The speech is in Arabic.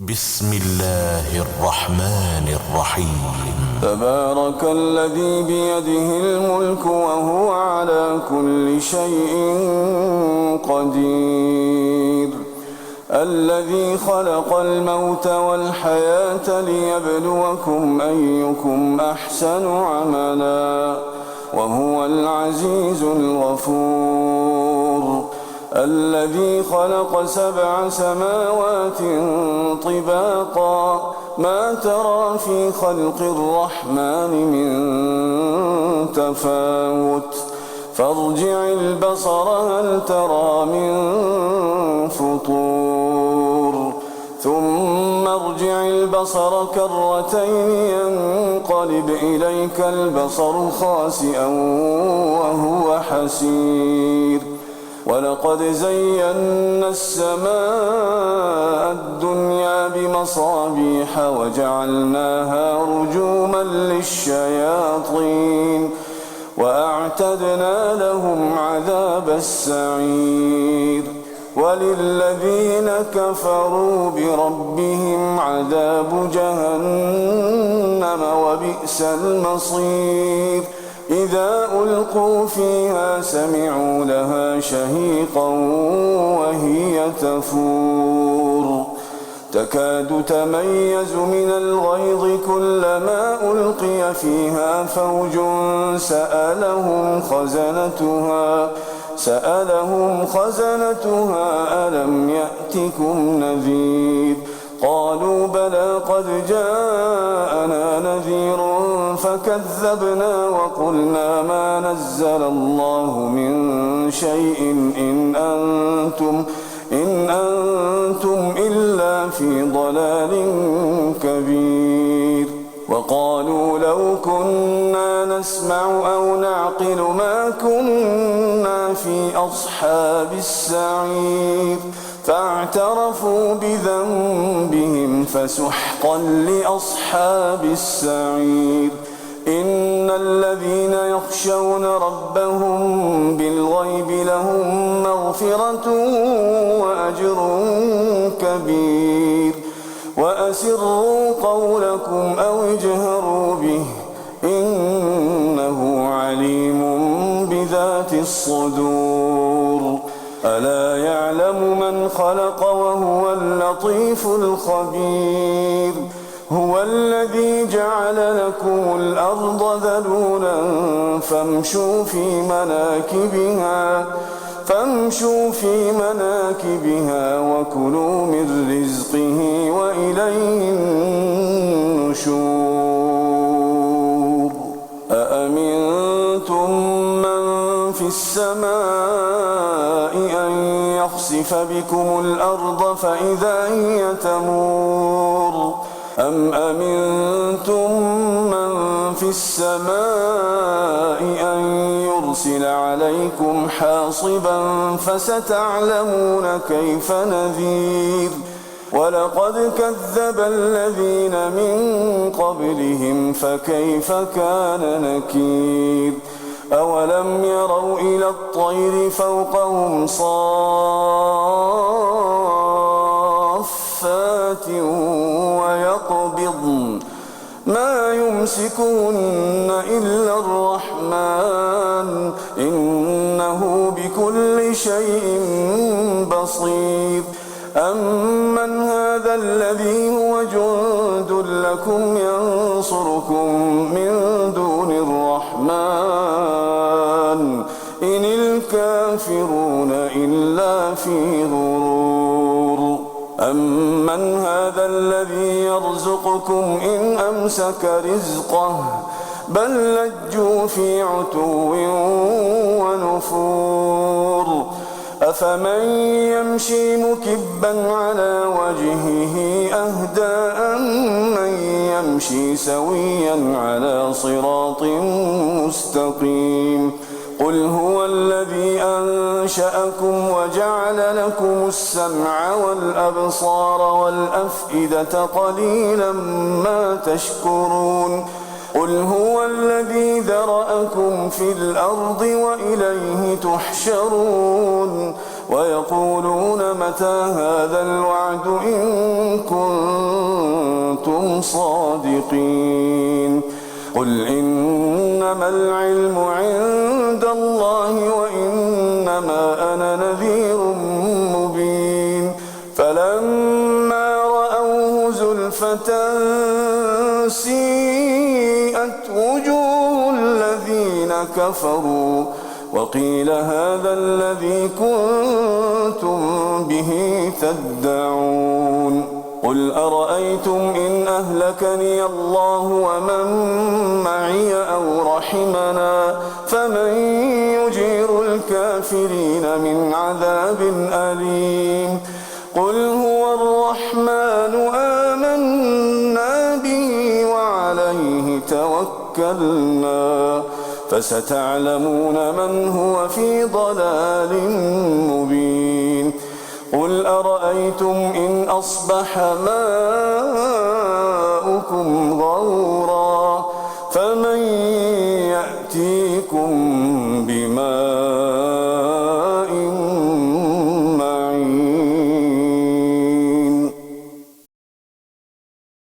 بسم الله الرحمن الرحيم. تبارك الذي بيده الملك وهو على كل شيء قدير. الذي خلق الموت والحياة ليبلوكم أيكم أحسن عملا وهو العزيز الغفور. الذي خلق 7 سماوات طباقا ما ترى في خلق الرحمن من تفاوت فارجع البصر هل ترى من فطور ثم ارجع البصر كرتين ينقلب إليك البصر خاسئا وهو حسير. ولقد زينا السماء الدنيا بمصابيح وجعلناها رجوما للشياطين وأعتدنا لهم عذاب السعير. وللذين كفروا بربهم عذاب جهنم وبئس المصير. إذا ألقوا فيها سمعوا لها شهيقا وهي تفور تكاد تميز من الغيظ كلما ألقي فيها فوج سألهم خزنتها ألم يأتكم نذير قالوا بلى قد جاءنا نذير فكذبنا وقلنا ما نزل الله من شيء إن أنتم إلا في ضلال كبير. وقالوا لو كنا نسمع أو نعقل ما كنا في أصحاب السعير فاعترفوا بذنبهم فسحقا لأصحاب السعير. إن الذين يخشون ربهم بالغيب لهم مغفرة وأجر كبير. وأسروا قولكم أو اجهروا به إنه عليم بذات الصدور. ألا يعلم من خلق وهو اللطيف الخبير. هو الذي جعل لكم الأرض ذلولا فامشوا في مناكبها وكلوا من رزقه وإليه النشور. أأمنتم من في السماء أن يخسف بكم الأرض فإذا هي تمور أم أمنتم من في السماء أن يرسل عليكم حاصبا فستعلمون كيف نذير. ولقد كذب الذين من قبلهم فكيف كان نكير. أولم يروا إلى الطير فوقهم صافات ويقبضن ما يمسكهن إلا الرحمن إنه بكل شيء بصير. أمن هذا الذي هو جند لكم ينصركم من دون الرحمن إن الكافرون إلا في غرور. أمن هذا الذي يرزقكم إن أمسك رزقه بل لجوا في عتو ونفور. أفمن يمشي مكبا على وجهه أهدى أمن يمشي سويا على صراط مستقيم. قل هو الذي أنشأكم وجعل لكم السمع والأبصار والأفئدة قليلا ما تشكرون. قل هو الذي ذرأكم في الأرض وإليه تحشرون. ويقولون متى هذا الوعد إن كنتم صادقين قل إنما العلم عند الله وإنما أنا نذير مبين فلما رأوه زلفة سيئت وجوه الذين كفروا وقيل هذا الذي كنتم به تدعون قل أرأيتم إن أهلكني الله ومن معي أو رحمنا فمن يجير الكافرين من عذاب أليم قل هو الرحمن آمنا به وعليه توكلنا فستعلمون من هو في ضلال مبين قل أرأيتم إن أصبح ماؤكم غورا فمن يأتيكم بماء